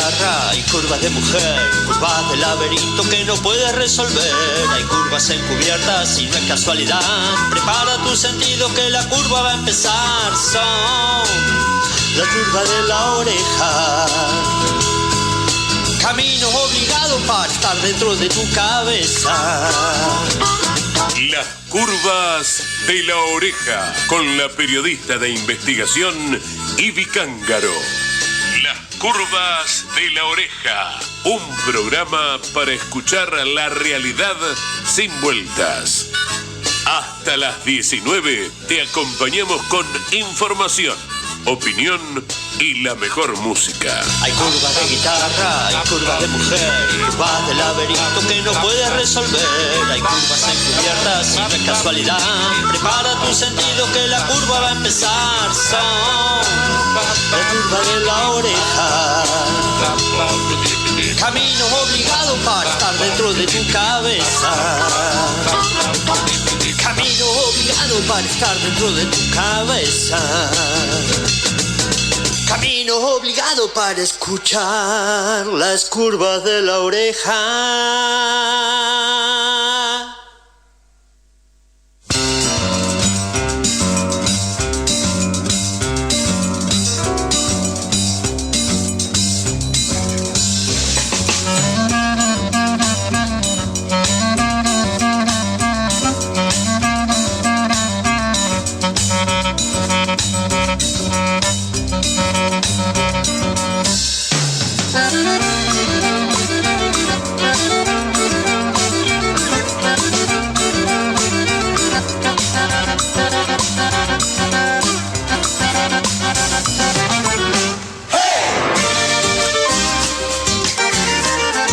guitarra, hay curvas de mujer, curvas de laberinto que no puedes resolver. Hay curvas encubiertas y no es casualidad. Prepara tu sentido que la curva va a empezar. Son la curva de la oreja. Camino obligado para estar dentro de tu cabeza. Las curvas de la oreja, con la periodista de investigación Ivy Cángaro. Las curvas de la oreja, un programa para escuchar la realidad sin vueltas. Hasta las 19 te acompañamos con información, opinión y la mejor música. Hay curvas de guitarra, hay curvas de mujer, curvas de laberinto que no puedes resolver. Hay curvas encubiertas y no es casualidad. Prepara tu sentido que la curva va a empezar. Son la curva de la oreja. Camino obligado para estar dentro de tu cabeza. Camino obligado para estar dentro de tu cabeza. Camino obligado para escuchar las curvas de la oreja.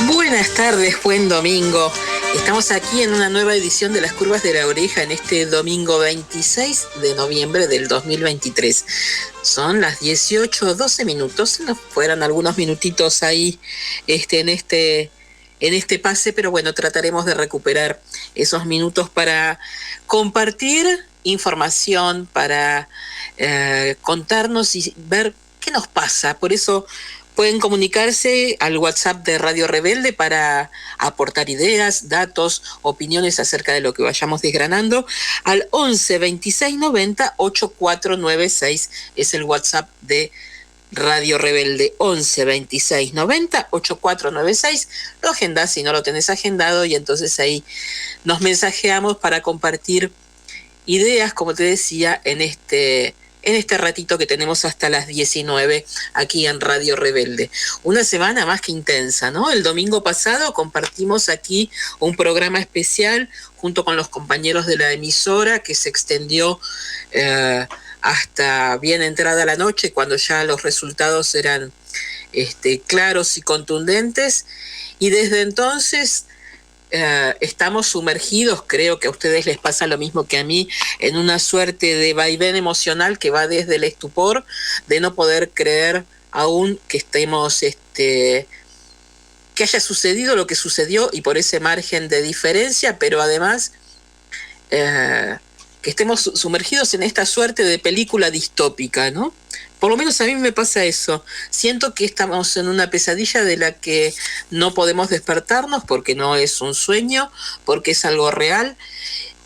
Buenas tardes, buen domingo. Estamos aquí en una nueva edición de Las Curvas de la Oreja en este domingo 26 de noviembre del 2023. Son las 18:12 minutos. Nos fueran algunos minutitos ahí en este pase, pero bueno, trataremos de recuperar esos minutos para compartir información, para contarnos y ver qué nos pasa. Por eso pueden comunicarse al WhatsApp de Radio Rebelde para aportar ideas, datos, opiniones acerca de lo que vayamos desgranando. Al 11 26 90 8496 es el WhatsApp de Radio Rebelde. 11 26 90 8496. Lo agendás si no lo tenés agendado y entonces ahí nos mensajeamos para compartir ideas, como te decía, en este ratito que tenemos hasta las 19 aquí en Radio Rebelde. Una semana más que intensa, ¿no? El domingo pasado compartimos aquí un programa especial junto con los compañeros de la emisora que se extendió hasta bien entrada la noche, cuando ya los resultados eran claros y contundentes. Y desde entonces estamos sumergidos, creo que a ustedes les pasa lo mismo que a mí, en una suerte de vaivén emocional que va desde el estupor de no poder creer aún que estemos, que haya sucedido lo que sucedió y por ese margen de diferencia, pero además que estemos sumergidos en esta suerte de película distópica, ¿no? Por lo menos a mí me pasa eso. Siento que estamos en una pesadilla de la que no podemos despertarnos porque no es un sueño, porque es algo real,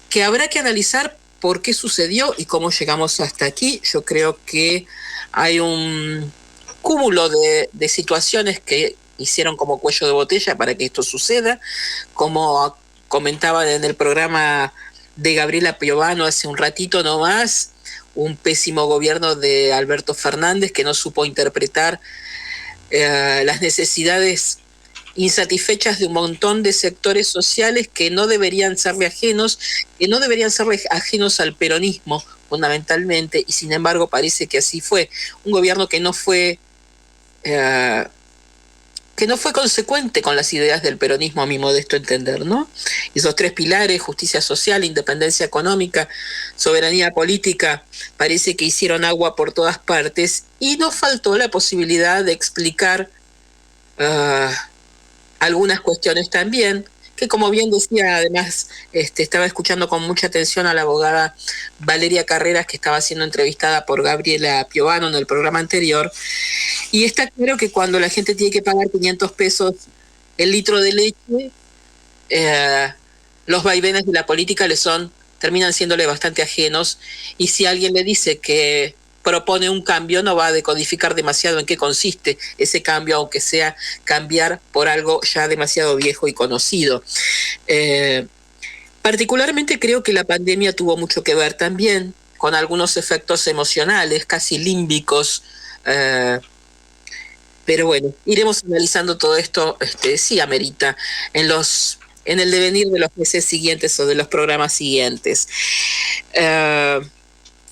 que habrá que analizar por qué sucedió y cómo llegamos hasta aquí. Yo creo que hay un cúmulo de situaciones que hicieron como cuello de botella para que esto suceda, como comentaba en el programa de Gabriela Piovano hace un ratito nomás, un pésimo gobierno de Alberto Fernández que no supo interpretar las necesidades insatisfechas de un montón de sectores sociales que no deberían serle ajenos, al peronismo fundamentalmente, y sin embargo parece que así fue. Un gobierno que no fue consecuente con las ideas del peronismo, a mi modesto entender, ¿no? Esos tres pilares, justicia social, independencia económica, soberanía política, parece que hicieron agua por todas partes y nos faltó la posibilidad de explicar algunas cuestiones también, que como bien decía, además, estaba escuchando con mucha atención a la abogada Valeria Carreras, que estaba siendo entrevistada por Gabriela Piovano en el programa anterior, Y está claro que cuando la gente tiene que pagar 500 pesos el litro de leche, los vaivenes de la política terminan siéndole bastante ajenos, y si alguien le dice que propone un cambio, no va a decodificar demasiado en qué consiste ese cambio, aunque sea cambiar por algo ya demasiado viejo y conocido. Particularmente creo que la pandemia tuvo mucho que ver también con algunos efectos emocionales, casi límbicos, pero bueno, iremos analizando todo esto, sí amerita, en el devenir de los meses siguientes o de los programas siguientes.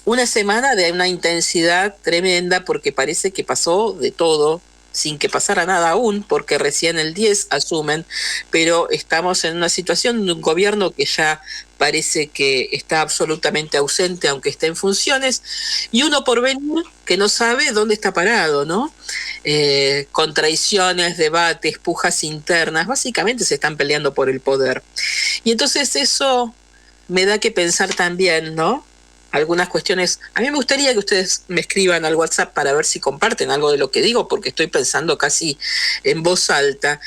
Una semana de una intensidad tremenda, porque parece que pasó de todo, sin que pasara nada aún, porque recién el 10 asumen, pero estamos en una situación de un gobierno que ya parece que está absolutamente ausente, aunque esté en funciones, y uno por venir que no sabe dónde está parado, ¿no? Con traiciones, debates, pujas internas, básicamente se están peleando por el poder. Y entonces eso me da que pensar también, ¿no? Algunas cuestiones. A mí me gustaría que ustedes me escriban al WhatsApp para ver si comparten algo de lo que digo, porque estoy pensando casi en voz alta.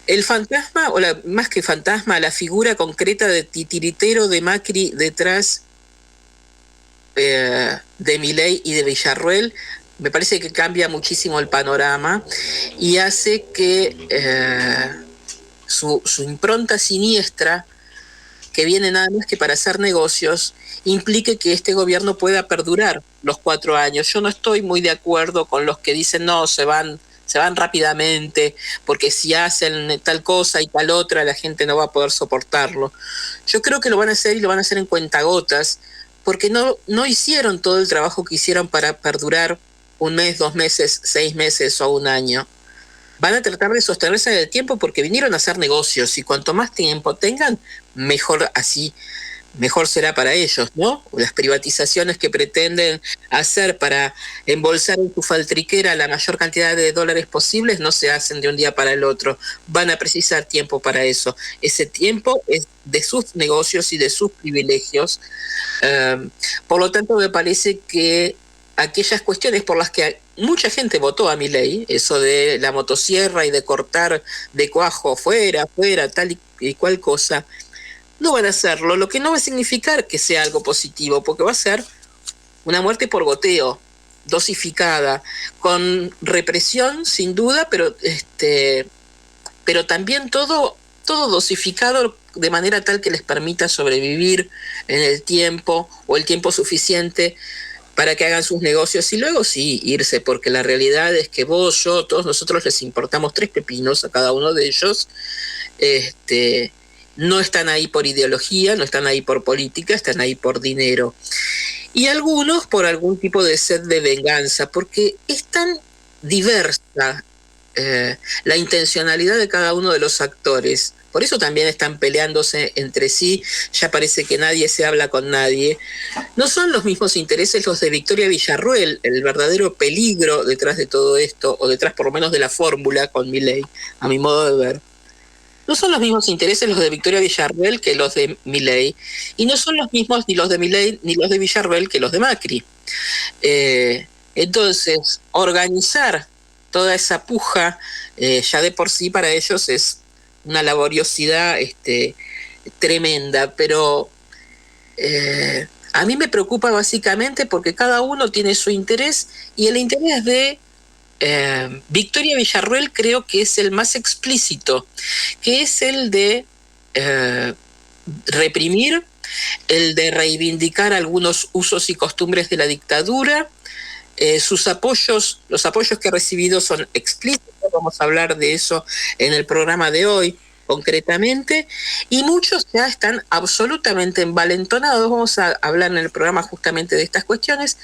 El fantasma, más que fantasma, la figura concreta de titiritero de Macri detrás de Milei y de Villarruel, me parece que cambia muchísimo el panorama y hace que su impronta siniestra, que viene nada más que para hacer negocios, implique que este gobierno pueda perdurar los 4 años. Yo no estoy muy de acuerdo con los que dicen no, se van rápidamente, porque si hacen tal cosa y tal otra, la gente no va a poder soportarlo. Yo creo que lo van a hacer, y lo van a hacer en cuentagotas, porque no hicieron todo el trabajo que hicieron para perdurar 1 mes, 2 meses, 6 meses o 1 año. Van a tratar de sostenerse en el tiempo porque vinieron a hacer negocios, y cuanto más tiempo tengan, mejor será para ellos, ¿no? Las privatizaciones que pretenden hacer para embolsar en tu faltriquera la mayor cantidad de dólares posibles no se hacen de un día para el otro. Van a precisar tiempo para eso. Ese tiempo es de sus negocios y de sus privilegios. Por lo tanto, me parece que aquellas cuestiones por las que mucha gente votó a Milei, eso de la motosierra y de cortar de cuajo fuera, tal y cual cosa, no van a hacerlo, lo que no va a significar que sea algo positivo, porque va a ser una muerte por goteo, dosificada, con represión sin duda, pero también todo dosificado de manera tal que les permita sobrevivir en el tiempo, o el tiempo suficiente para que hagan sus negocios, y luego sí irse, porque la realidad es que vos, yo, todos nosotros les importamos 3 pepinos a cada uno de ellos. No están ahí por ideología, no están ahí por política, están ahí por dinero. Y algunos por algún tipo de sed de venganza, porque es tan diversa la intencionalidad de cada uno de los actores. Por eso también están peleándose entre sí, ya parece que nadie se habla con nadie. No son los mismos intereses los de Victoria Villarruel, el verdadero peligro detrás de todo esto, o detrás por lo menos de la fórmula con Milei, a mi modo de ver. No son los mismos intereses los de Victoria Villarruel que los de Milei, y no son los mismos ni los de Milei ni los de Villarruel que los de Macri. Entonces, organizar toda esa puja ya de por sí para ellos es una laboriosidad tremenda, pero a mí me preocupa básicamente porque cada uno tiene su interés, y el interés de Victoria Villarruel creo que es el más explícito, que es el de reprimir, el de reivindicar algunos usos y costumbres de la dictadura. Los apoyos que ha recibido son explícitos, vamos a hablar de eso en el programa de hoy concretamente, y muchos ya están absolutamente envalentonados, vamos a hablar en el programa justamente de estas cuestiones,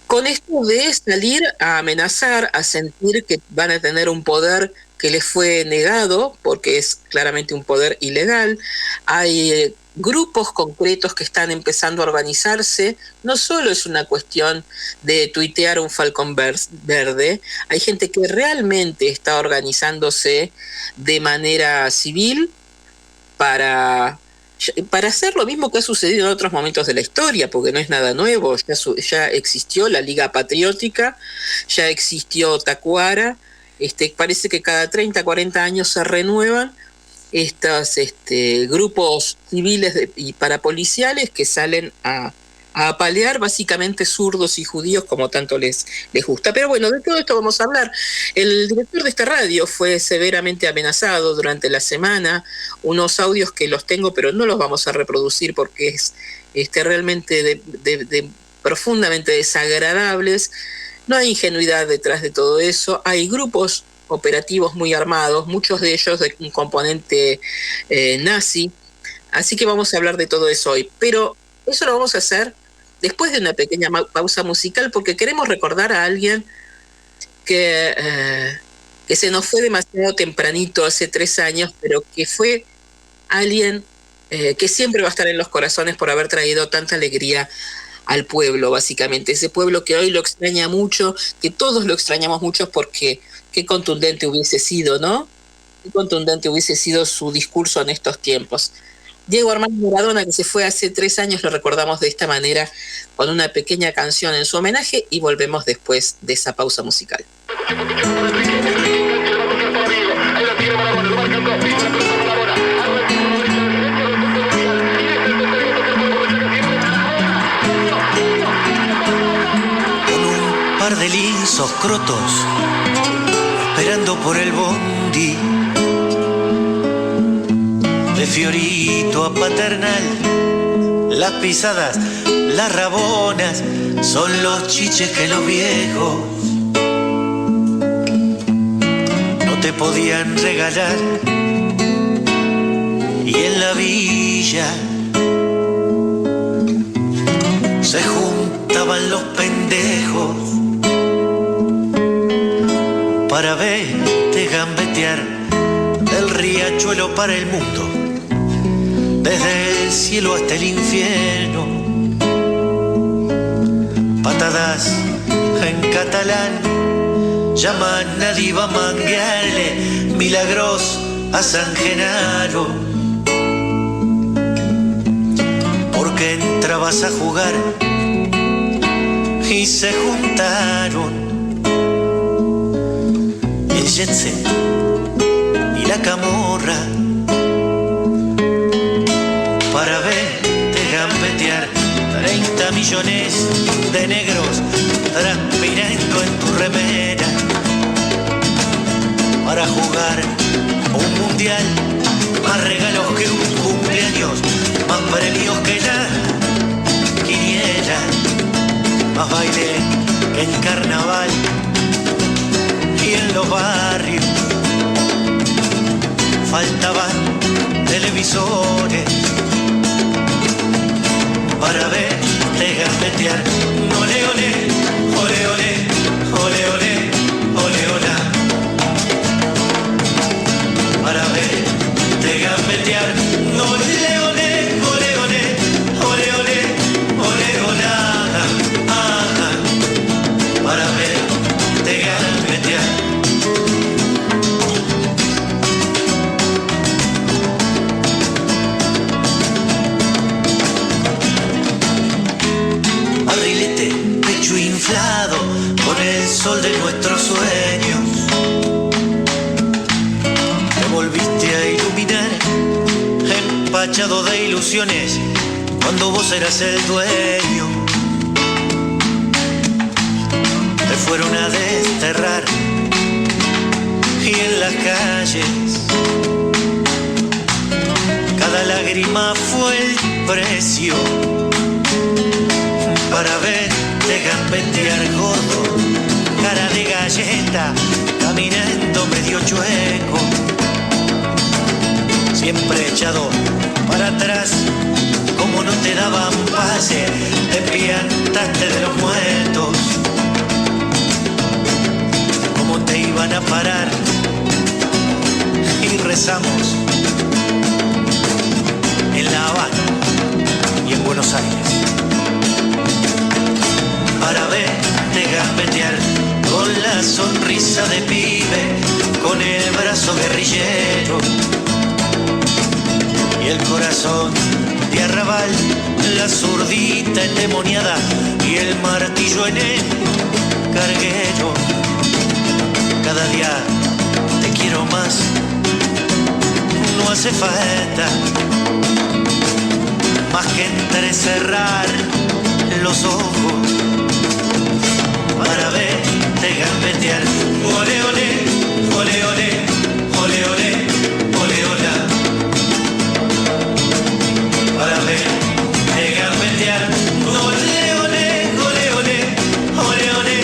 con esto de salir a amenazar, a sentir que van a tener un poder que les fue negado, porque es claramente un poder ilegal. Hay grupos concretos que están empezando a organizarse. No solo es una cuestión de tuitear un falcón verde, hay gente que realmente está organizándose de manera civil para para hacer lo mismo que ha sucedido en otros momentos de la historia, porque no es nada nuevo, ya existió la Liga Patriótica, ya existió Tacuara, parece que cada 30, 40 años se renuevan estos grupos civiles y parapoliciales que salen a apalear básicamente zurdos y judíos como tanto les gusta. Pero bueno, de todo esto vamos a hablar. El director de esta radio fue severamente amenazado durante la semana, unos audios que los tengo pero no los vamos a reproducir porque es realmente profundamente desagradables. No hay ingenuidad detrás de todo eso, hay grupos operativos muy armados, muchos de ellos de un componente nazi, así que vamos a hablar de todo eso hoy, pero eso lo vamos a hacer después de una pequeña pausa musical porque queremos recordar a alguien que se nos fue demasiado tempranito hace 3 años, pero que fue alguien que siempre va a estar en los corazones por haber traído tanta alegría al pueblo, básicamente. Ese pueblo que hoy lo extraña mucho, que todos lo extrañamos mucho porque qué contundente hubiese sido, ¿no? Qué contundente hubiese sido su discurso en estos tiempos. Diego Armando Maradona, que se fue hace 3 años, lo recordamos de esta manera con una pequeña canción en su homenaje y volvemos después de esa pausa musical. Con un par de lienzos crotos, esperando por el bondi, de Fiorito a Paternal, las pisadas, las rabonas, son los chiches que los viejos no te podían regalar. Y en la villa se juntaban los pendejos para verte gambetear del riachuelo para el mundo, desde el cielo hasta el infierno. Patadas en catalán llaman a Diva a manguearle milagros a San Genaro, porque entrabas a jugar y se juntaron el jet set y la camorra para verte gambetear 30 millones de negros transpirando en tu remera para jugar un mundial, más regalos que un cumpleaños, más premios que la quiniela, más baile que en carnaval y en los barrios faltaban televisores para verte gambetear. Ole, ole, ole, ole, ole, ole, ole, ole, para verte gambetear. Ole, ole, ole, ole, ole, ole, ole, ole, para verte gambetear. Pecho inflado por el sol de nuestros sueños, te volviste a iluminar, empachado de ilusiones, cuando vos eras el dueño. Te fueron a desterrar y en las calles cada lágrima fue el precio para verte gambetear gordo, cara de galleta, caminando medio chueco, siempre echado para atrás, como no te daban pase, te piantaste de los muertos, como te iban a parar, y rezamos en La Habana y en Buenos Aires para verte gambetear con la sonrisa de pibe, con el brazo guerrillero, y y el corazón de arrabal, la zurdita endemoniada y el martillo en el carguero. Cada día te quiero más, no hace falta más que entrecerrar los ojos para verte gambetear. Ole, ole, ole, ole, ole, ole, ole, ola. Para verte gambetear. Ole, ole, ole, ole, ole, ole,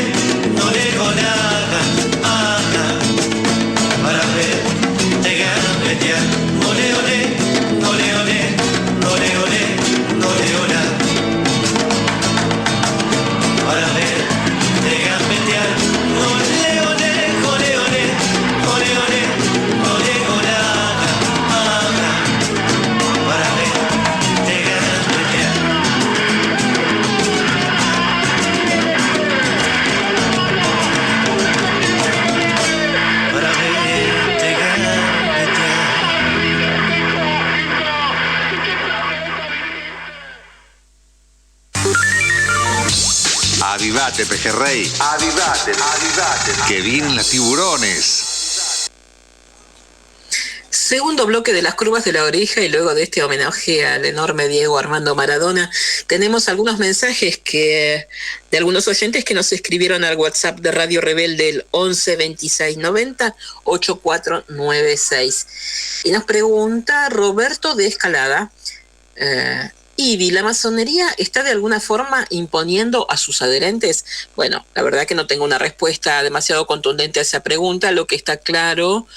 ole, ola. Para verte gambetear. Ole, ole, ole, ole, ole, ole, ole, ola. Para verte gambetear. Ole, ole, ole, ole, ole, ole, ole, ola. Para verte gambetear. Para verte gambetear. Avivate, pejerrey. Avivate, avivate. Que vienen los tiburones. Segundo bloque de las curvas de la oreja, y luego de este homenaje al enorme Diego Armando Maradona, tenemos algunos mensajes de algunos oyentes que nos escribieron al WhatsApp de Radio Rebelde, el 11 26 90 8496. Y nos pregunta Roberto de Escalada, Ivy, ¿la masonería está de alguna forma imponiendo a sus adherentes? Bueno, la verdad que no tengo una respuesta demasiado contundente a esa pregunta. Lo que está claro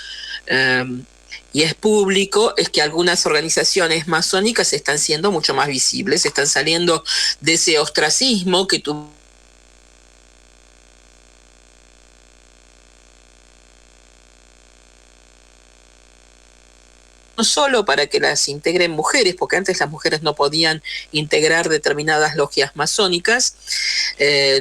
y es público es que algunas organizaciones masónicas están siendo mucho más visibles, están saliendo de ese ostracismo que tuvieron no solo para que las integren mujeres, porque antes las mujeres no podían integrar determinadas logias masónicas,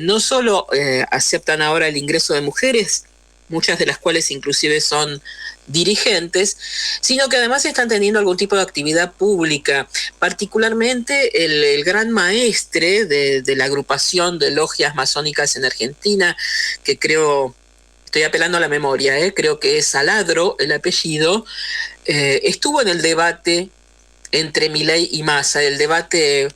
no solo aceptan ahora el ingreso de mujeres, muchas de las cuales inclusive son dirigentes, sino que además están teniendo algún tipo de actividad pública, particularmente el gran maestre de la agrupación de logias masónicas en Argentina, que creo, estoy apelando a la memoria, creo que es Aladro el apellido, estuvo en el debate entre Milei y Massa, el debate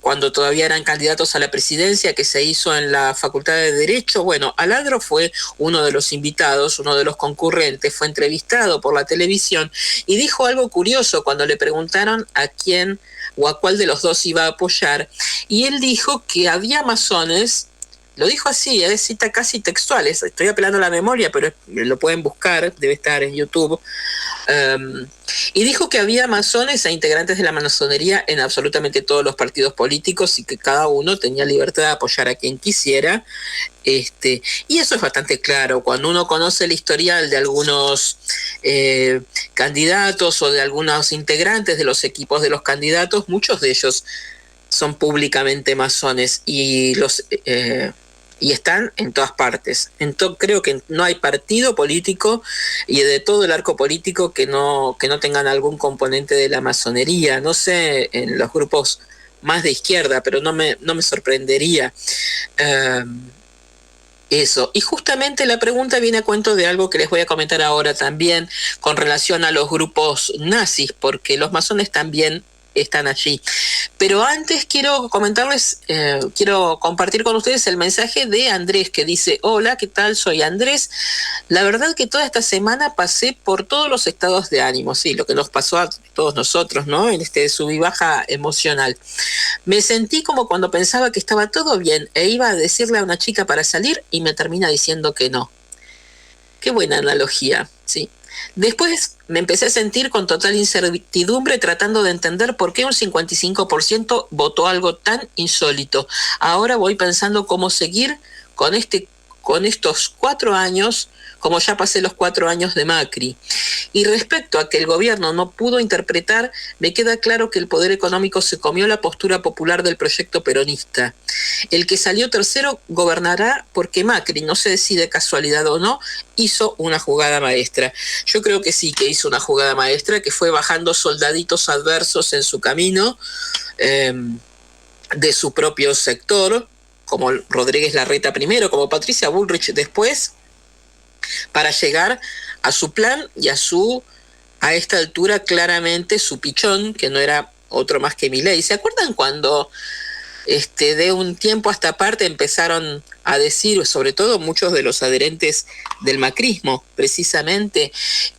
cuando todavía eran candidatos a la presidencia, que se hizo en la Facultad de Derecho. Bueno, Aladro fue uno de los invitados, uno de los concurrentes, fue entrevistado por la televisión y dijo algo curioso cuando le preguntaron a quién o a cuál de los dos iba a apoyar, y él dijo que había masones. Lo dijo así, cita casi textuales, estoy apelando a la memoria, pero lo pueden buscar, debe estar en YouTube. Y dijo que había masones e integrantes de la masonería en absolutamente todos los partidos políticos y que cada uno tenía libertad de apoyar a quien quisiera. Y eso es bastante claro. Cuando uno conoce el historial de algunos candidatos o de algunos integrantes de los equipos de los candidatos, muchos de ellos son públicamente masones y están en todas partes. Creo que no hay partido político y de todo el arco político que no tengan algún componente de la masonería. No sé, en los grupos más de izquierda, pero no me sorprendería eso. Y justamente la pregunta viene a cuento de algo que les voy a comentar ahora también con relación a los grupos nazis, porque los masones también están allí. Pero antes quiero comentarles, quiero compartir con ustedes el mensaje de Andrés, que dice: hola, ¿qué tal? Soy Andrés. La verdad que toda esta semana pasé por todos los estados de ánimo, sí, lo que nos pasó a todos nosotros, ¿no? En sub y baja emocional. Me sentí como cuando pensaba que estaba todo bien e iba a decirle a una chica para salir y me termina diciendo que no. Qué buena analogía, sí. Después me empecé a sentir con total incertidumbre tratando de entender por qué un 55% votó algo tan insólito. Ahora voy pensando cómo seguir con con estos 4 años, como ya pasé los 4 años de Macri. Y respecto a que el gobierno no pudo interpretar, me queda claro que el poder económico se comió la postura popular del proyecto peronista. El que salió tercero gobernará porque Macri, no sé si de casualidad o no, hizo una jugada maestra. Yo creo que sí, que hizo una jugada maestra, que fue bajando soldaditos adversos en su camino de su propio sector, como Rodríguez Larreta primero, como Patricia Bullrich después, para llegar a su plan y a esta altura claramente su pichón, que no era otro más que Milei. ¿Se acuerdan cuando de un tiempo a esta parte empezaron a decir, sobre todo muchos de los adherentes del macrismo, precisamente,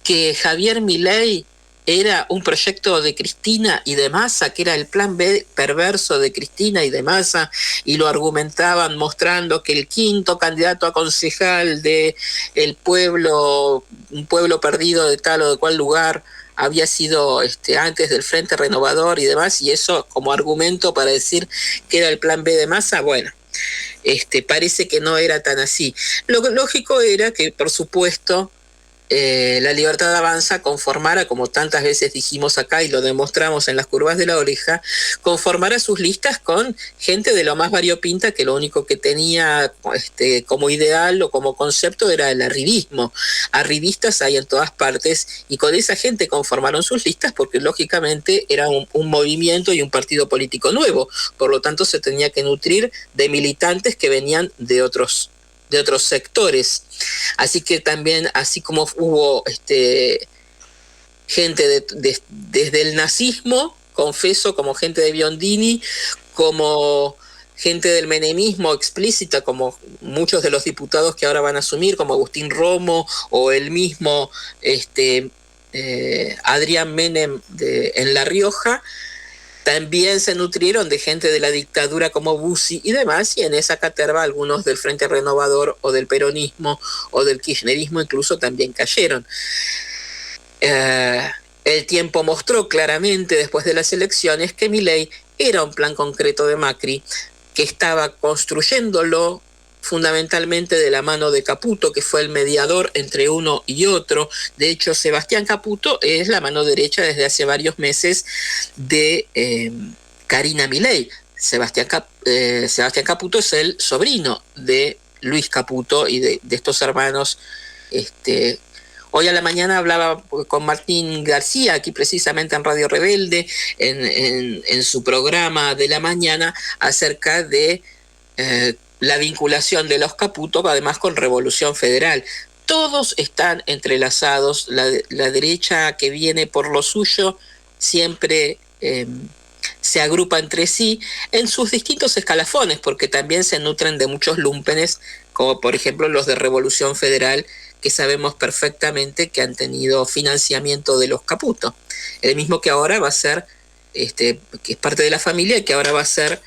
que Javier Milei era un proyecto de Cristina y de Massa, que era el plan B perverso de Cristina y de Massa, y lo argumentaban mostrando que el quinto candidato a concejal de el pueblo, un pueblo perdido de tal o de cual lugar, había sido antes del Frente Renovador y demás, y eso como argumento para decir que era el plan B de Massa. Bueno, parece que no era tan así. Lo lógico era que, por supuesto, la Libertad Avanza conformara, como tantas veces dijimos acá y lo demostramos en las curvas de la oreja, conformara sus listas con gente de lo más variopinta, que lo único que tenía como ideal o como concepto era el arribismo. Arribistas hay en todas partes, y con esa gente conformaron sus listas porque lógicamente era un movimiento y un partido político nuevo, por lo tanto se tenía que nutrir de militantes que venían de otros sectores. Así que también, así como hubo gente desde el nazismo, confeso, como gente de Biondini, como gente del menemismo explícita, como muchos de los diputados que ahora van a asumir, como Agustín Romo o el mismo Adrián Menem en La Rioja, también se nutrieron de gente de la dictadura como Bussi y demás, y en esa caterva algunos del Frente Renovador o del peronismo o del kirchnerismo incluso también cayeron. El tiempo mostró claramente después de las elecciones que Milei era un plan concreto de Macri, que estaba construyéndolo fundamentalmente de la mano de Caputo, que fue el mediador entre uno y otro. De hecho, Sebastián Caputo es la mano derecha desde hace varios meses de Karina Milei. Sebastián Caputo es el sobrino de Luis Caputo y de estos hermanos. Hoy a la mañana hablaba con Martín García, aquí precisamente en Radio Rebelde, en su programa de la mañana, acerca de la vinculación de los Caputo, además con Revolución Federal. Todos están entrelazados. La derecha que viene por lo suyo siempre se agrupa entre sí en sus distintos escalafones, porque también se nutren de muchos lúmpenes, como por ejemplo los de Revolución Federal, que sabemos perfectamente que han tenido financiamiento de los Caputo. El mismo que ahora va a ser, que es parte de la familia, y que ahora va a ser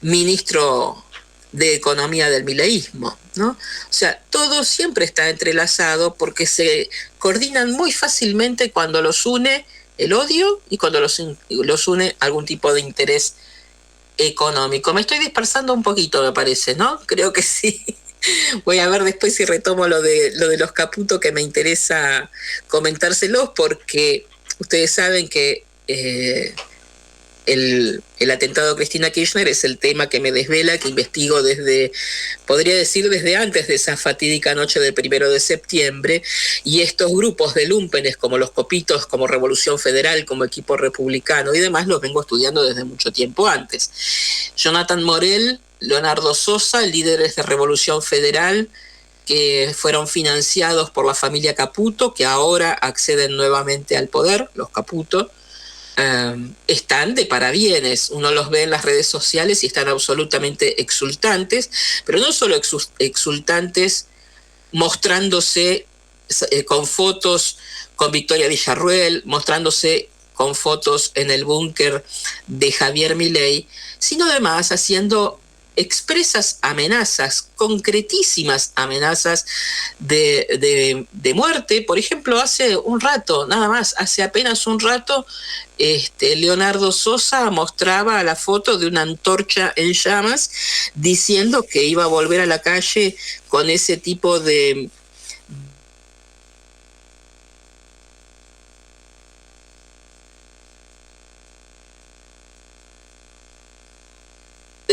ministro de Economía del mileísmo, ¿no? O sea, todo siempre está entrelazado porque se coordinan muy fácilmente cuando los une el odio y cuando los une algún tipo de interés económico. Me estoy dispersando un poquito, me parece, ¿no? Creo que sí. Voy a ver después si retomo lo de los Caputo, que me interesa comentárselos, porque ustedes saben que el atentado a Cristina Kirchner es el tema que me desvela, que investigo podría decir desde antes de esa fatídica noche del 1 de septiembre, y estos grupos de lúmpenes como los Copitos, como Revolución Federal, como Equipo Republicano y demás, los vengo estudiando desde mucho tiempo antes. Jonathan Morel, Leonardo Sosa, líderes de Revolución Federal, que fueron financiados por la familia Caputo, que ahora acceden nuevamente al poder, los Caputo, están de parabienes. Uno los ve en las redes sociales y están absolutamente exultantes, pero no solo exultantes mostrándose con fotos con Victoria Villarruel, mostrándose con fotos en el búnker de Javier Milei, sino además haciendo expresas amenazas, concretísimas amenazas de muerte. Por ejemplo, hace un rato, nada más, hace apenas un rato, Leonardo Sosa mostraba la foto de una antorcha en llamas diciendo que iba a volver a la calle con ese tipo de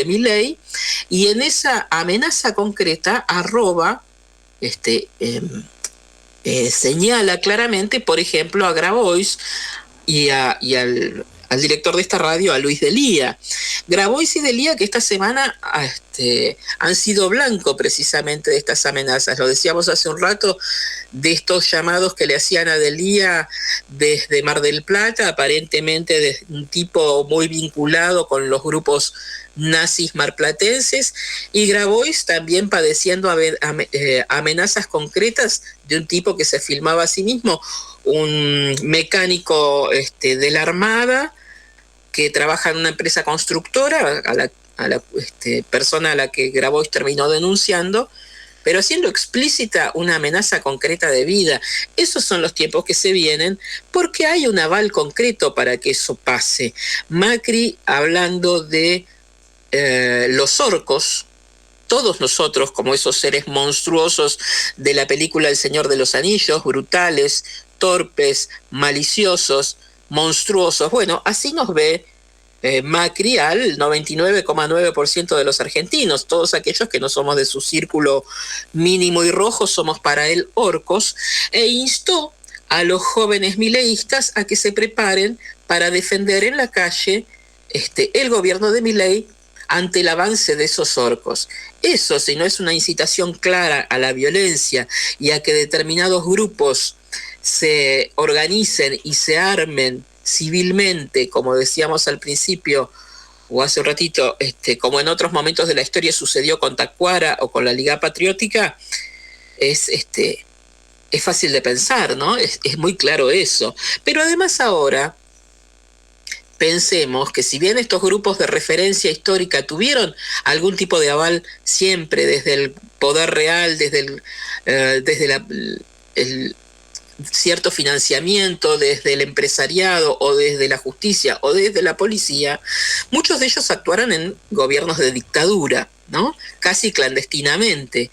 Milei, y en esa amenaza concreta arroba, señala claramente, por ejemplo, a Grabois y al director de esta radio, a Luis Delía. Grabois y Delía, que esta semana han sido blanco precisamente de estas amenazas. Lo decíamos hace un rato, de estos llamados que le hacían a Delía desde Mar del Plata, aparentemente de un tipo muy vinculado con los grupos nazis marplatenses, y Grabois también padeciendo amenazas concretas de un tipo que se filmaba a sí mismo, un mecánico de la Armada que trabaja en una empresa constructora, a la persona a la que Grabois terminó denunciando, pero haciendo explícita una amenaza concreta de vida. Esos son los tiempos que se vienen, porque hay un aval concreto para que eso pase. Macri, hablando de los orcos, todos nosotros como esos seres monstruosos de la película El Señor de los Anillos, brutales, torpes, maliciosos, monstruosos. Bueno, así nos ve Macri al 99,9% de los argentinos. Todos aquellos que no somos de su círculo mínimo y rojo somos para él orcos, e instó a los jóvenes mileístas a que se preparen para defender en la calle el gobierno de Milei ante el avance de esos orcos. Eso, si no es una incitación clara a la violencia y a que determinados grupos se organicen y se armen civilmente, como decíamos al principio o hace un ratito, como en otros momentos de la historia sucedió con Tacuara o con la Liga Patriótica, es fácil de pensar, ¿no? Es muy claro eso. Pero además ahora pensemos que si bien estos grupos de referencia histórica tuvieron algún tipo de aval siempre desde el poder real, desde el cierto financiamiento, desde el empresariado o desde la justicia o desde la policía, muchos de ellos actuaron en gobiernos de dictadura, ¿no? Casi clandestinamente.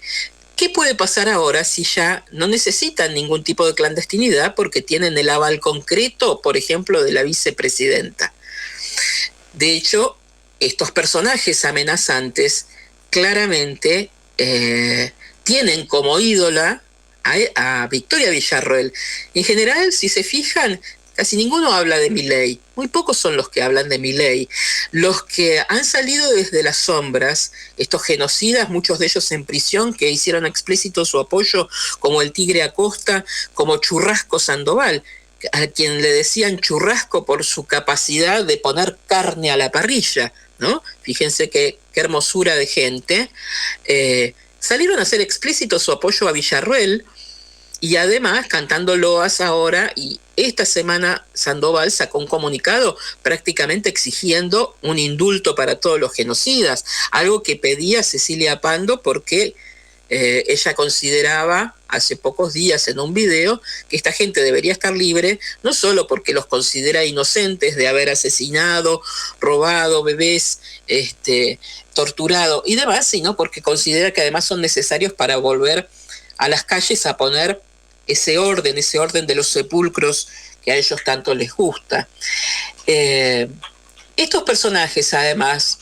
¿Qué puede pasar ahora si ya no necesitan ningún tipo de clandestinidad porque tienen el aval concreto, por ejemplo, de la vicepresidenta? De hecho, estos personajes amenazantes claramente tienen como ídola a Victoria Villarroel. En general, si se fijan, casi ninguno habla de Milei. Muy pocos son los que hablan de Milei. Los que han salido desde las sombras, estos genocidas, muchos de ellos en prisión, que hicieron explícito su apoyo, como el Tigre Acosta, como Churrasco Sandoval, a quien le decían churrasco por su capacidad de poner carne a la parrilla, ¿no? Fíjense qué hermosura de gente. Salieron a hacer explícito su apoyo a Villarroel, y además cantando loas ahora, y esta semana Sandoval sacó un comunicado prácticamente exigiendo un indulto para todos los genocidas, algo que pedía Cecilia Pando porque ella consideraba hace pocos días en un video que esta gente debería estar libre, no solo porque los considera inocentes de haber asesinado, robado bebés, torturado y demás, sino porque considera que además son necesarios para volver a las calles a poner ese orden de los sepulcros que a ellos tanto les gusta. Estos personajes, además,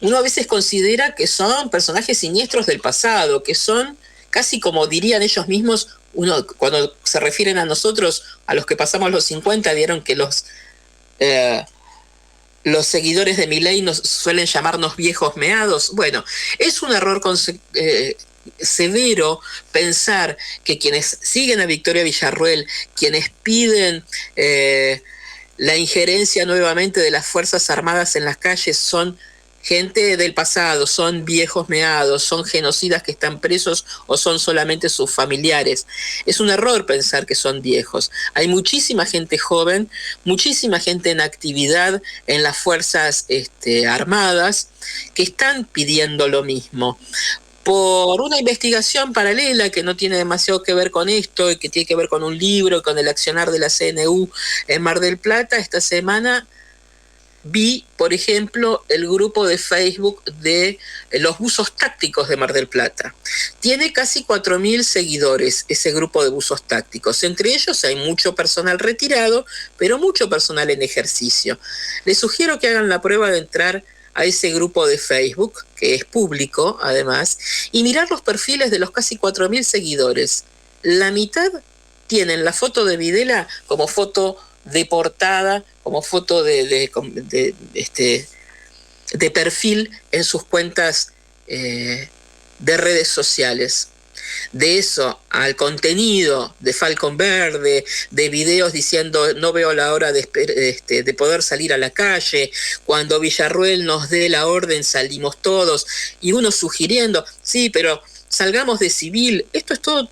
uno a veces considera que son personajes siniestros del pasado, que son casi como dirían ellos mismos, cuando se refieren a nosotros, a los que pasamos los 50, vieron que los seguidores de Milei nos suelen llamarnos viejos meados. Bueno, es un error severo pensar que quienes siguen a Victoria Villarroel, quienes piden la injerencia nuevamente de las Fuerzas Armadas en las calles, son gente del pasado, son viejos meados, son genocidas que están presos o son solamente sus familiares. Es un error pensar que son viejos. Hay muchísima gente joven, muchísima gente en actividad en las fuerzas armadas que están pidiendo lo mismo. Por una investigación paralela que no tiene demasiado que ver con esto y que tiene que ver con un libro, con el accionar de la CNU en Mar del Plata, esta semana vi, por ejemplo, el grupo de Facebook de los buzos tácticos de Mar del Plata. Tiene casi 4.000 seguidores ese grupo de buzos tácticos. Entre ellos hay mucho personal retirado, pero mucho personal en ejercicio. Les sugiero que hagan la prueba de entrar a ese grupo de Facebook, que es público además, y mirar los perfiles de los casi 4.000 seguidores. La mitad tienen la foto de Videla como foto de portada, como foto de perfil en sus cuentas de redes sociales. De eso al contenido de Falcon Verde, de videos diciendo no veo la hora de poder salir a la calle, cuando Villarruel nos dé la orden salimos todos, y uno sugiriendo, sí, pero salgamos de civil. Esto es todo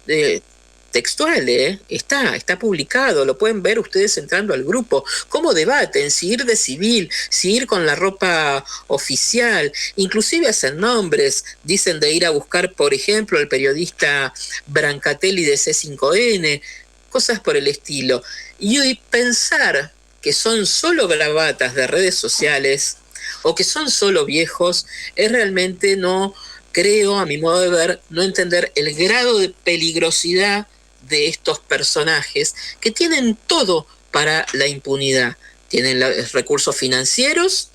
textual, está publicado, lo pueden ver ustedes entrando al grupo. ¿Cómo debaten? Si ir de civil, si ir con la ropa oficial, inclusive hacen nombres, dicen de ir a buscar, por ejemplo, el periodista Brancatelli de C5N, cosas por el estilo. Y pensar que son solo bravatas de redes sociales o que son solo viejos es realmente no, creo, a mi modo de ver, no entender el grado de peligrosidad de estos personajes que tienen todo para la impunidad. Tienen los recursos financieros,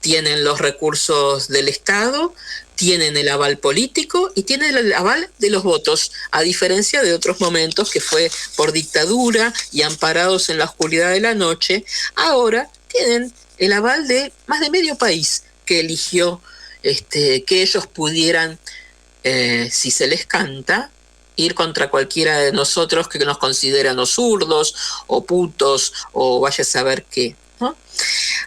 tienen los recursos del Estado, tienen el aval político y tienen el aval de los votos, a diferencia de otros momentos que fue por dictadura y amparados en la oscuridad de la noche. Ahora tienen el aval de más de medio país que eligió que ellos pudieran, si se les canta, ir contra cualquiera de nosotros que nos consideran o zurdos, o putos, o vaya a saber qué, ¿no?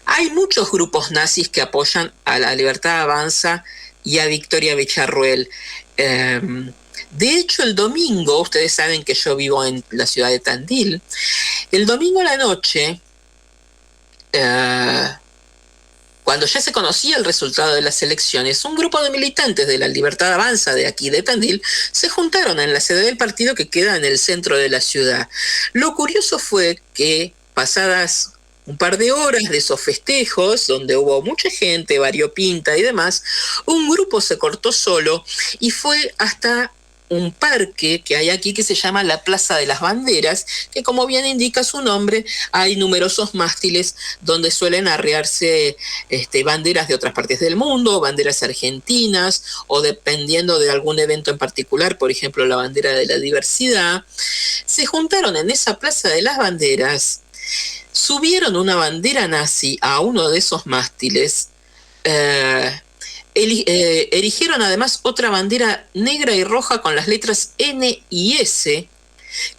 Hay muchos grupos nazis que apoyan a la Libertad Avanza y a Victoria Villarruel. De hecho, el domingo, ustedes saben que yo vivo en la ciudad de Tandil, el domingo a la noche, cuando ya se conocía el resultado de las elecciones, un grupo de militantes de la Libertad Avanza de aquí de Tandil se juntaron en la sede del partido que queda en el centro de la ciudad. Lo curioso fue que pasadas un par de horas de esos festejos, donde hubo mucha gente variopinta y demás, un grupo se cortó solo y fue hasta un parque que hay aquí que se llama la Plaza de las Banderas, que como bien indica su nombre, hay numerosos mástiles donde suelen arriarse banderas de otras partes del mundo, banderas argentinas, o dependiendo de algún evento en particular, por ejemplo la bandera de la diversidad. Se juntaron en esa Plaza de las Banderas, subieron una bandera nazi a uno de esos mástiles, erigieron además otra bandera negra y roja con las letras N y S,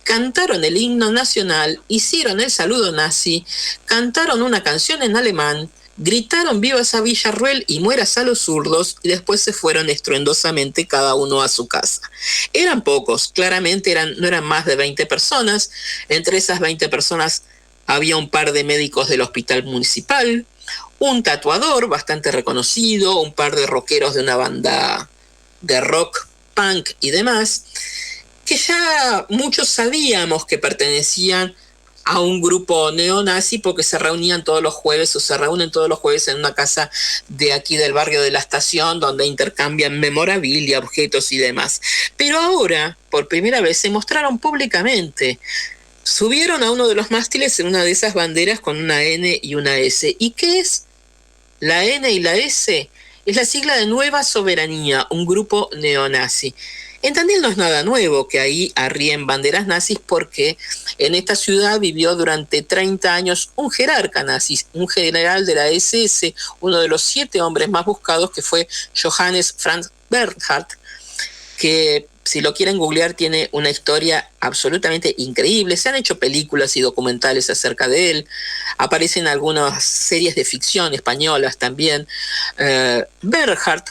cantaron el himno nacional, hicieron el saludo nazi, cantaron una canción en alemán, gritaron vivas a Villarruel y mueras a los zurdos, y después se fueron estruendosamente cada uno a su casa. Eran pocos, claramente no eran más de 20 personas. Entre esas 20 personas había un par de médicos del hospital municipal, un tatuador bastante reconocido, un par de rockeros de una banda de rock, punk y demás, que ya muchos sabíamos que pertenecían a un grupo neonazi porque se reunían todos los jueves, o se reúnen todos los jueves en una casa de aquí del barrio de la Estación, donde intercambian memorabilia, objetos y demás. Pero ahora, por primera vez, se mostraron públicamente. Subieron a uno de los mástiles en una de esas banderas con una N y una S. ¿Y qué es? La N y la S es la sigla de Nueva Soberanía, un grupo neonazi. En Tandil no es nada nuevo que ahí arríen banderas nazis, porque en esta ciudad vivió durante 30 años un jerarca nazi, un general de la SS, uno de los 7 hombres más buscados, que fue Johannes Franz Bernhardt, que si lo quieren googlear, tiene una historia absolutamente increíble. Se han hecho películas y documentales acerca de él. Aparecen algunas series de ficción españolas también. Bernhard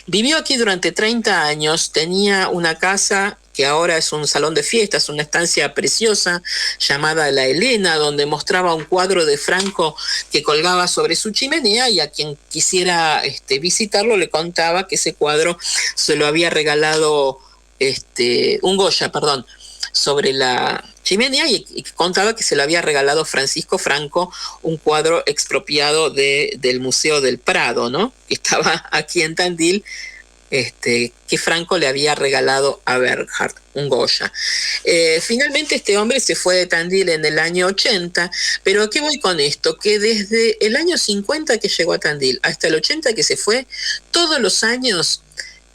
vivió aquí durante 30 años, tenía una casa que ahora es un salón de fiestas, una estancia preciosa llamada La Elena, donde mostraba un cuadro de Franco que colgaba sobre su chimenea, y a quien quisiera visitarlo le contaba que ese cuadro se lo había regalado un Goya, sobre la chimenea, y contaba que se lo había regalado Francisco Franco, un cuadro expropiado del Museo del Prado, ¿no? Que estaba aquí en Tandil, que Franco le había regalado a Bernhard, un Goya. Finalmente este hombre se fue de Tandil en el año 80, pero ¿a qué voy con esto? Que desde el año 50 que llegó a Tandil hasta el 80 que se fue, todos los años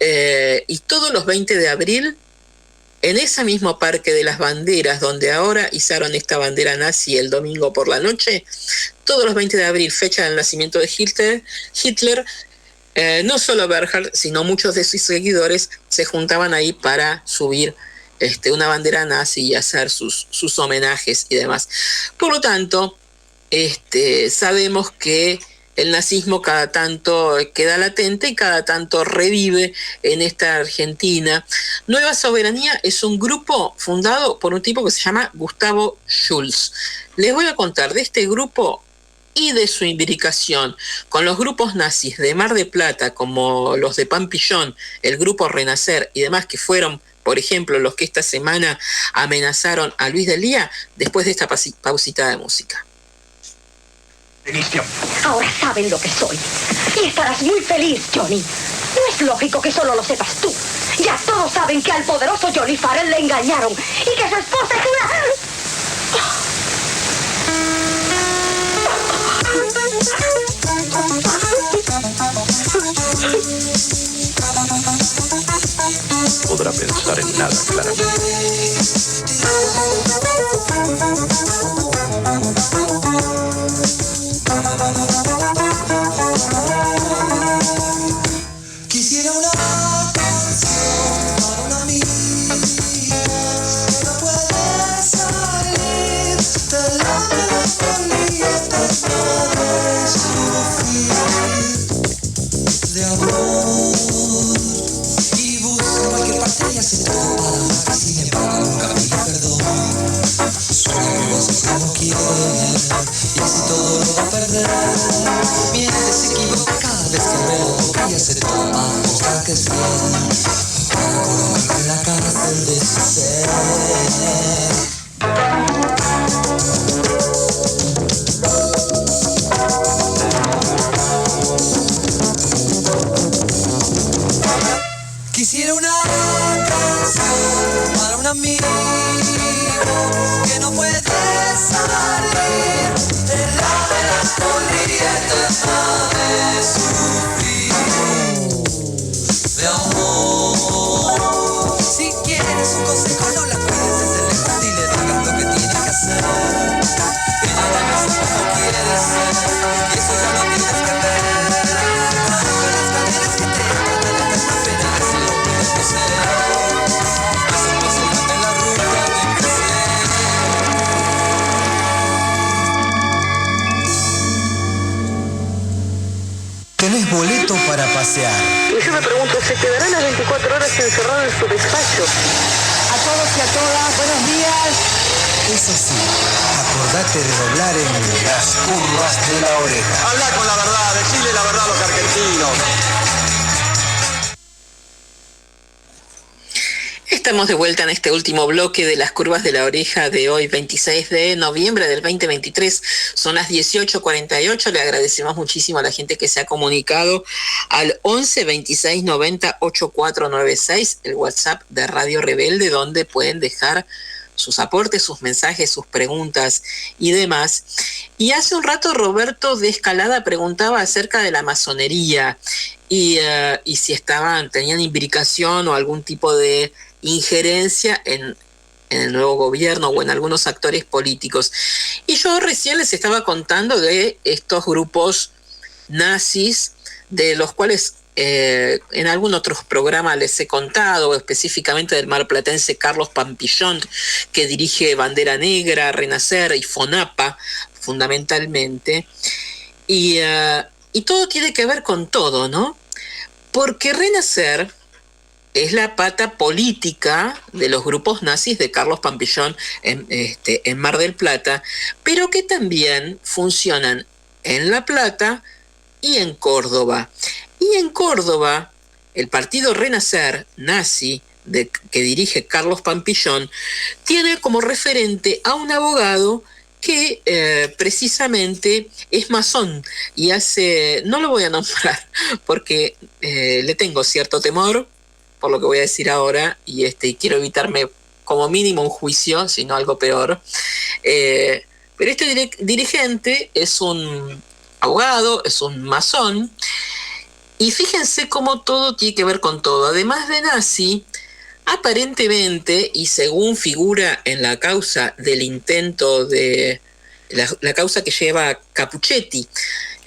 y todos los 20 de abril, en ese mismo Parque de las Banderas, donde ahora izaron esta bandera nazi el domingo por la noche, todos los 20 de abril, fecha del nacimiento de Hitler, no solo Bernhard, sino muchos de sus seguidores se juntaban ahí para subir una bandera nazi y hacer sus homenajes y demás. Por lo tanto, sabemos que el nazismo cada tanto queda latente y cada tanto revive en esta Argentina. Nueva Soberanía es un grupo fundado por un tipo que se llama Gustavo Schulz. Les voy a contar de este grupo y de su imbricación con los grupos nazis de Mar del Plata, como los de Pampillón, el grupo Renacer y demás, que fueron, por ejemplo, los que esta semana amenazaron a Luis Delía, después de esta pausita de música. Ahora saben lo que soy y estarás muy feliz, Johnny. No es lógico que solo lo sepas tú. Ya todos saben que al poderoso Johnny Farrell le engañaron y que su esposa es una... Podrá pensar en nada claramente. Quisiera una canción para una amiga que no puede salir de la melancolía eterna de sufrir de amor, y busca cualquier parte y hace todo para amar, sin embargo nunca pide perdón. Sueña que lo hace como quiere y así todo lo va a perder. Miente, se equivoca cada vez que me lo toca y hace todo para mostrar que es fiel, para colocarme en la cárcel de su ser. Quisiera una canción para un amigo que no puede salir de la melancolía eterna de sufrir de amor. Si quieres un consejo, no la cuides desde lejos y le digas lo que tiene que hacer. Ella debe ser como quiere ser y eso ya lo tienes que ver. Rompe las cadenas que te atan a la eterna pena de ser hombre de tu ser. Eso posible en la ruta de crecer. ¿Tenés boleto para pasear? Y yo me pregunto, ¿se quedará las 24 horas encerrado en su despacho? A todos y a todas, buenos días. Eso sí, acordate de doblar en las curvas de la oreja. Habla con la verdad, decile la verdad a los argentinos. Estamos de vuelta en este último bloque de las curvas de la oreja de hoy, 26 de noviembre del 2023. Son las 18:48. Le agradecemos muchísimo a la gente que se ha comunicado al 11 26 90 8496, el WhatsApp de Radio Rebelde, donde pueden dejar sus aportes, sus mensajes, sus preguntas y demás. Y hace un rato Roberto de Escalada preguntaba acerca de la masonería y si tenían imbricación o algún tipo de injerencia en el nuevo gobierno o en algunos actores políticos. Y yo recién les estaba contando de estos grupos nazis, de los cuales en algún otro programa les he contado, específicamente del marplatense Carlos Pampillón, que dirige Bandera Negra, Renacer y FONAPA, fundamentalmente. Y todo tiene que ver con todo, ¿no? Porque Renacer es la pata política de los grupos nazis de Carlos Pampillón en Mar del Plata, pero que también funcionan en La Plata y en Córdoba. Y en Córdoba, el partido Renacer nazi que dirige Carlos Pampillón tiene como referente a un abogado que precisamente es masón y no lo voy a nombrar porque le tengo cierto temor por lo que voy a decir ahora, y quiero evitarme como mínimo un juicio, sino algo peor. Pero este dirigente es un abogado, es un masón, y fíjense cómo todo tiene que ver con todo. Además de nazi, aparentemente, y según figura en la causa del intento de la causa que lleva Capuchetti,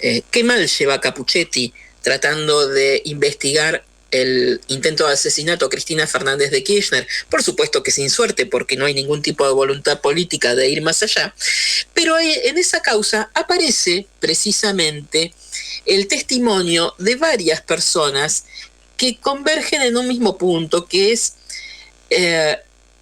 qué mal lleva Capuchetti tratando de investigar el intento de asesinato a Cristina Fernández de Kirchner, por supuesto que sin suerte, porque no hay ningún tipo de voluntad política de ir más allá, pero en esa causa aparece precisamente el testimonio de varias personas que convergen en un mismo punto, que es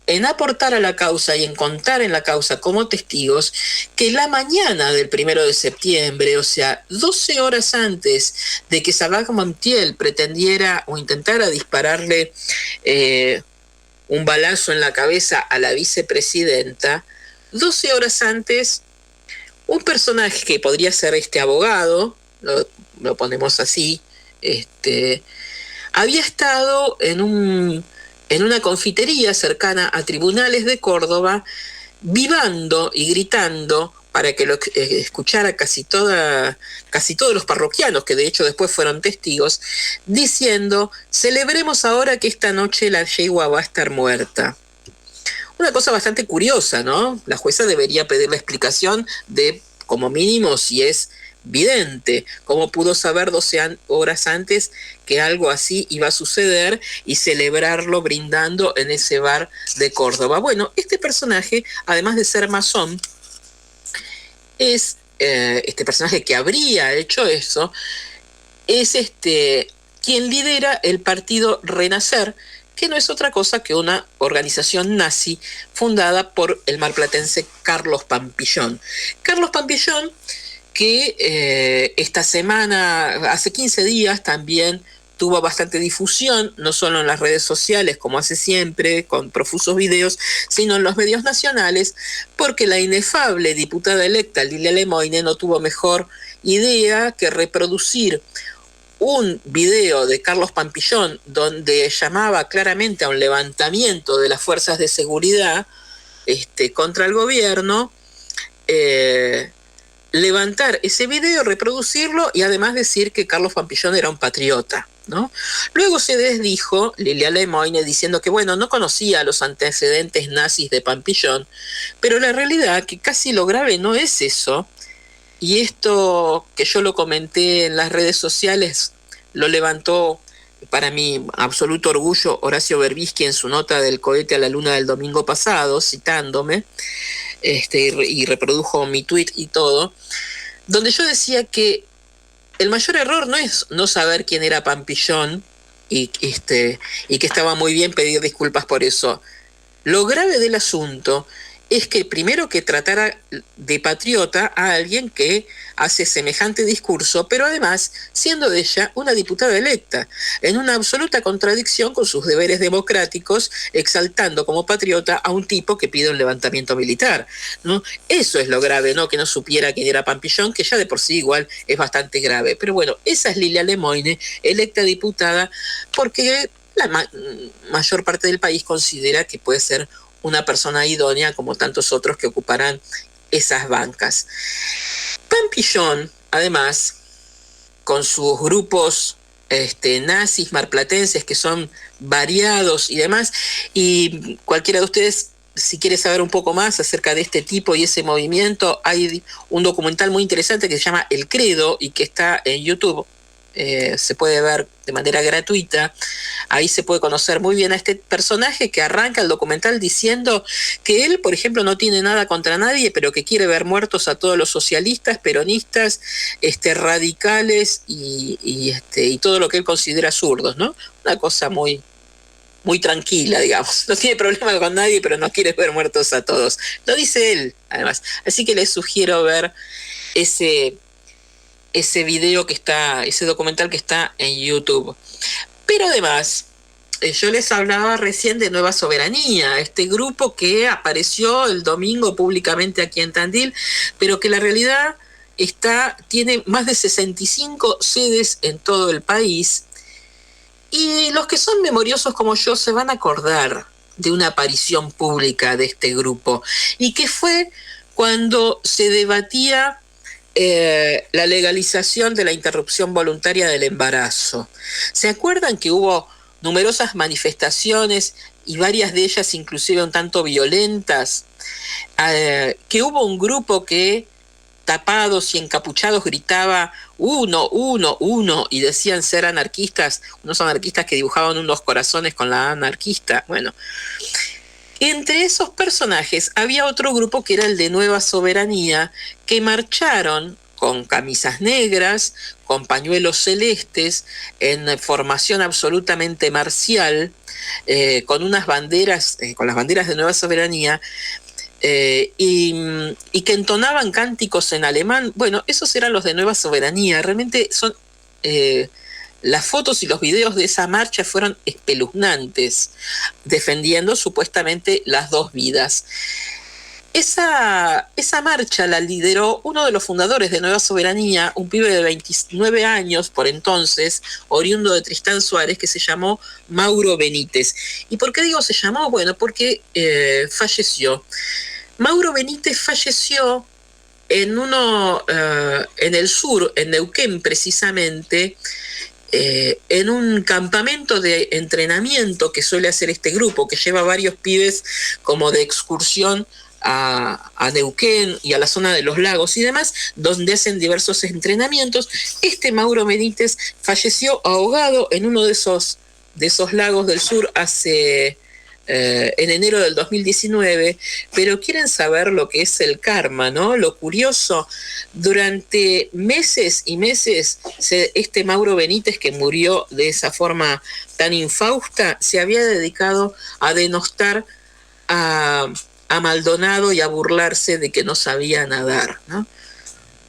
en aportar a la causa y en contar en la causa como testigos que la mañana del 1 de septiembre, o sea, 12 horas antes de que Salah Montiel pretendiera o intentara dispararle un balazo en la cabeza a la vicepresidenta, 12 horas antes, un personaje que podría ser este abogado, lo ponemos así, había estado en una confitería cercana a Tribunales de Córdoba, vivando y gritando para que lo escuchara casi todos los parroquianos, que de hecho después fueron testigos, diciendo: celebremos ahora que esta noche la yegua va a estar muerta. Una cosa bastante curiosa, ¿no? La jueza debería pedirle explicación de, como mínimo, si es vidente, cómo pudo saber 12 horas antes que algo así iba a suceder y celebrarlo brindando en ese bar de Córdoba. Bueno, este personaje, además de ser masón, es este personaje que habría hecho eso, es quien lidera el partido Renacer, que no es otra cosa que una organización nazi fundada por el marplatense Carlos Pampillón. Carlos Pampillón, que esta semana, hace 15 días, también tuvo bastante difusión, no solo en las redes sociales, como hace siempre, con profusos videos, sino en los medios nacionales, porque la inefable diputada electa Lilia Lemoyne no tuvo mejor idea que reproducir un video de Carlos Pampillón donde llamaba claramente a un levantamiento de las fuerzas de seguridad contra el gobierno, levantar ese video, reproducirlo y además decir que Carlos Pampillón era un patriota, ¿no? Luego se desdijo Lilia Lemoyne diciendo que, bueno, no conocía los antecedentes nazis de Pampillón, pero la realidad que casi lo grave no es eso, y esto que yo lo comenté en las redes sociales lo levantó, para mi absoluto orgullo, Horacio Berbisky en su nota del cohete a la luna del domingo pasado, citándome, y reprodujo mi tweet y todo, donde yo decía que el mayor error no es no saber quién era Pampillón y que estaba muy bien pedir disculpas por eso. Lo grave del asunto es que primero que tratara de patriota a alguien que hace semejante discurso, pero además siendo de ella una diputada electa, en una absoluta contradicción con sus deberes democráticos, exaltando como patriota a un tipo que pide un levantamiento militar, ¿no? Eso es lo grave, ¿no? Que no supiera quién era Pampillón, que ya de por sí igual es bastante grave. Pero bueno, esa es Lilia Lemoyne, electa diputada, porque la mayor parte del país considera que puede ser una persona idónea como tantos otros que ocuparán esas bancas. Pampillón, además, con sus grupos nazis marplatenses que son variados y demás, y cualquiera de ustedes, si quiere saber un poco más acerca de este tipo y ese movimiento, hay un documental muy interesante que se llama El Credo y que está en YouTube, se puede ver de manera gratuita. Ahí se puede conocer muy bien a este personaje que arranca el documental diciendo que él, por ejemplo, no tiene nada contra nadie, pero que quiere ver muertos a todos los socialistas, peronistas, radicales y todo lo que él considera zurdos, ¿no? Una cosa muy tranquila, digamos. No tiene problema con nadie, pero no quiere ver muertos a todos. Lo dice él, además. Así que les sugiero ver ese video ese documental que está en YouTube. Pero además, yo les hablaba recién de Nueva Soberanía, este grupo que apareció el domingo públicamente aquí en Tandil, pero que la realidad tiene más de 65 sedes en todo el país. Y los que son memoriosos como yo se van a acordar de una aparición pública de este grupo, y que fue cuando se debatía la legalización de la interrupción voluntaria del embarazo. ¿Se acuerdan que hubo numerosas manifestaciones y varias de ellas inclusive un tanto violentas? Que hubo un grupo que, tapados y encapuchados, gritaba uno, y decían ser anarquistas, unos anarquistas que dibujaban unos corazones con la anarquista. Bueno, entre esos personajes había otro grupo que era el de Nueva Soberanía, que marcharon con camisas negras, con pañuelos celestes, en formación absolutamente marcial, con unas banderas, con las banderas de Nueva Soberanía, y que entonaban cánticos en alemán. Bueno, esos eran los de Nueva Soberanía. Realmente son las fotos y los videos de esa marcha fueron espeluznantes, defendiendo supuestamente las dos vidas. Esa marcha la lideró uno de los fundadores de Nueva Soberanía, un pibe de 29 años por entonces, oriundo de Tristán Suárez, que se llamó Mauro Benítez. ¿Y por qué digo se llamó? Bueno, porque falleció. Mauro Benítez falleció en el sur, en Neuquén precisamente, en un campamento de entrenamiento que suele hacer este grupo, que lleva varios pibes como de excursión a Neuquén y a la zona de los lagos y demás, donde hacen diversos entrenamientos. Mauro Benítez falleció ahogado en uno de esos lagos del sur en enero del 2019, pero quieren saber lo que es el karma, ¿no? Lo curioso, durante meses y meses, Mauro Benítez, que murió de esa forma tan infausta, se había dedicado a denostar a Maldonado y a burlarse de que no sabía nadar, ¿no?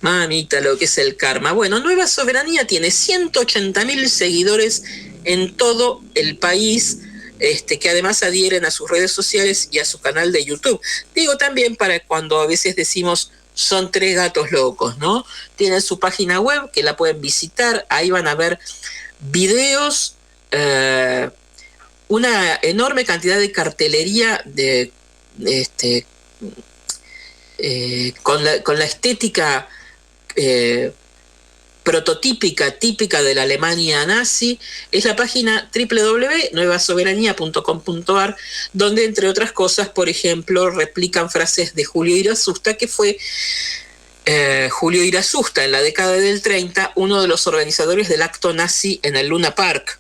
Mamita, lo que es el karma. Bueno, Nueva Soberanía tiene 180.000 seguidores en todo el país, que además adhieren a sus redes sociales y a su canal de YouTube. Digo también para cuando a veces decimos son tres gatos locos, ¿no? Tienen su página web que la pueden visitar, ahí van a ver videos, una enorme cantidad de cartelería con la estética típica de la Alemania nazi. Es la página www.nuevasoberanía.com.ar, donde entre otras cosas, por ejemplo, replican frases de Julio Irazusta, que fue Julio Irazusta en la década del 30, uno de los organizadores del acto nazi en el Luna Park.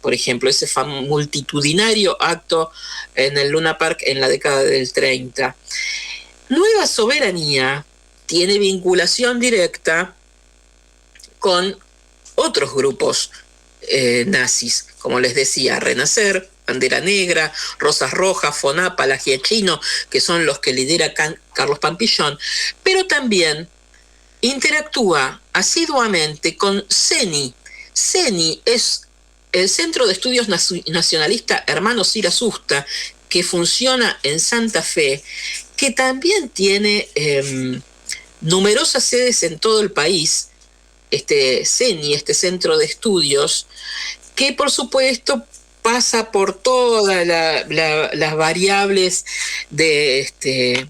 Por ejemplo, ese multitudinario acto en el Luna Park en la década del 30. Nueva Soberanía tiene vinculación directa con otros grupos nazis, como les decía, Renacer, Bandera Negra, Rosas Rojas, FONAPA, La Giachino, que son los que lidera Carlos Pampillón, pero también interactúa asiduamente con CENI. CENI es el Centro de Estudios Nacionalista Hermanos Irazusta, que funciona en Santa Fe, que también tiene numerosas sedes en todo el país. CENI, este centro de estudios, que por supuesto pasa por todas las variables del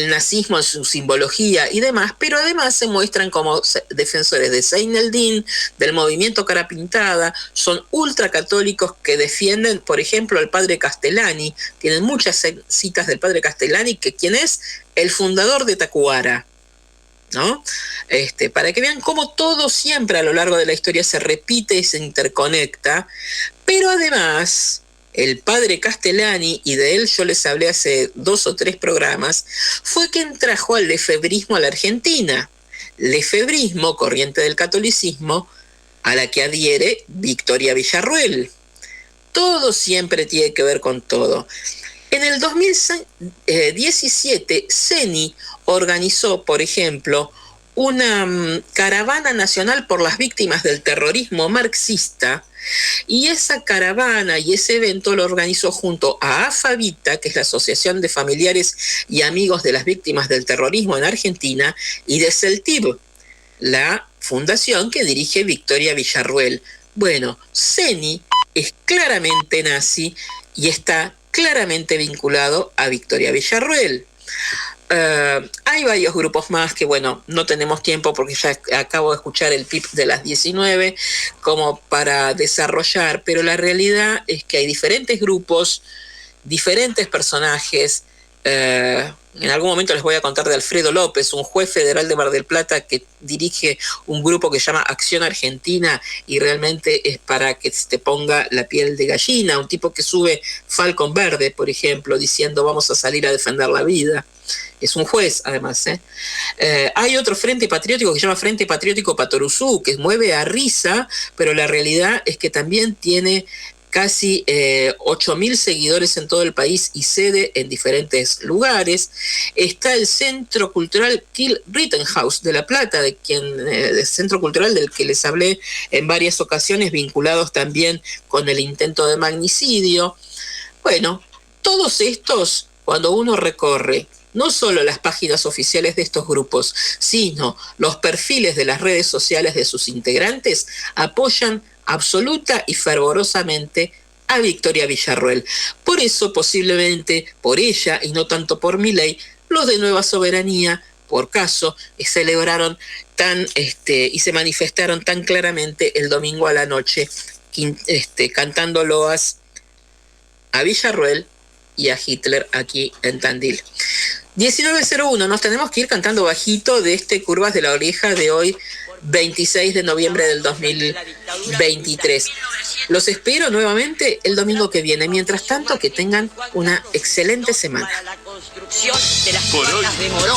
nazismo en su simbología y demás, pero además se muestran como defensores de Zein el-Din, del movimiento Cara Pintada. Son ultracatólicos que defienden, por ejemplo, al padre Castellani. Tienen muchas citas del padre Castellani, quien es el fundador de Tacuara. ¿no? Para que vean cómo todo siempre a lo largo de la historia se repite y se interconecta, pero además el padre Castellani, y de él yo les hablé hace 2 o 3 programas, fue quien trajo al lefebrismo a la Argentina. Lefebrismo, corriente del catolicismo, a la que adhiere Victoria Villarruel. Todo siempre tiene que ver con todo. En el 2017, CENI organizó, por ejemplo, una caravana nacional por las víctimas del terrorismo marxista, y esa caravana y ese evento lo organizó junto a AFAVITA, que es la Asociación de Familiares y Amigos de las Víctimas del Terrorismo en Argentina, y de CELTIB, la fundación que dirige Victoria Villarruel. Bueno, CENI es claramente nazi y está claramente vinculado a Victoria Villarruel. Hay varios grupos más que, bueno, no tenemos tiempo porque ya acabo de escuchar el PIP de las 19 como para desarrollar, pero la realidad es que hay diferentes grupos, diferentes personajes. En algún momento les voy a contar de Alfredo López, un juez federal de Mar del Plata que dirige un grupo que se llama Acción Argentina, y realmente es para que se te ponga la piel de gallina. Un tipo que sube Falcon Verde, por ejemplo, diciendo vamos a salir a defender la vida. Es un juez, además. Hay otro frente patriótico que se llama Frente Patriótico Patoruzú, que mueve a risa, pero la realidad es que también tiene casi 8.000 seguidores en todo el país y sede en diferentes lugares. Está el Centro Cultural Till Rittenhouse de La Plata, el Centro Cultural del que les hablé en varias ocasiones, vinculados también con el intento de magnicidio. Bueno, todos estos, cuando uno recorre no solo las páginas oficiales de estos grupos, sino los perfiles de las redes sociales de sus integrantes, apoyan absoluta y fervorosamente a Victoria Villarruel. Por eso, posiblemente por ella y no tanto por Milei, los de Nueva Soberanía, por caso, celebraron y se manifestaron tan claramente el domingo a la noche, cantando loas a Villarruel y a Hitler aquí en Tandil. 19:01, nos tenemos que ir cantando bajito de Curvas de la Oreja de hoy, 26 de noviembre del 2023. Los espero nuevamente el domingo que viene. Mientras tanto, que tengan una excelente semana. Por hoy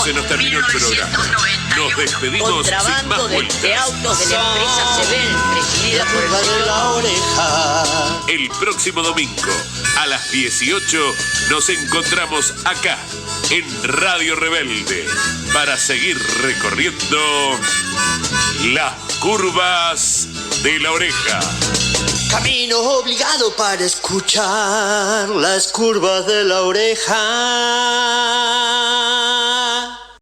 se nos terminó el programa. Nos despedimos sin más vueltas. De autos de la empresa Sebel, presidida por el de la Oreja. El próximo domingo a las 18 nos encontramos acá en Radio Rebelde para seguir recorriendo las curvas de la oreja. Camino obligado para escuchar las curvas de la oreja.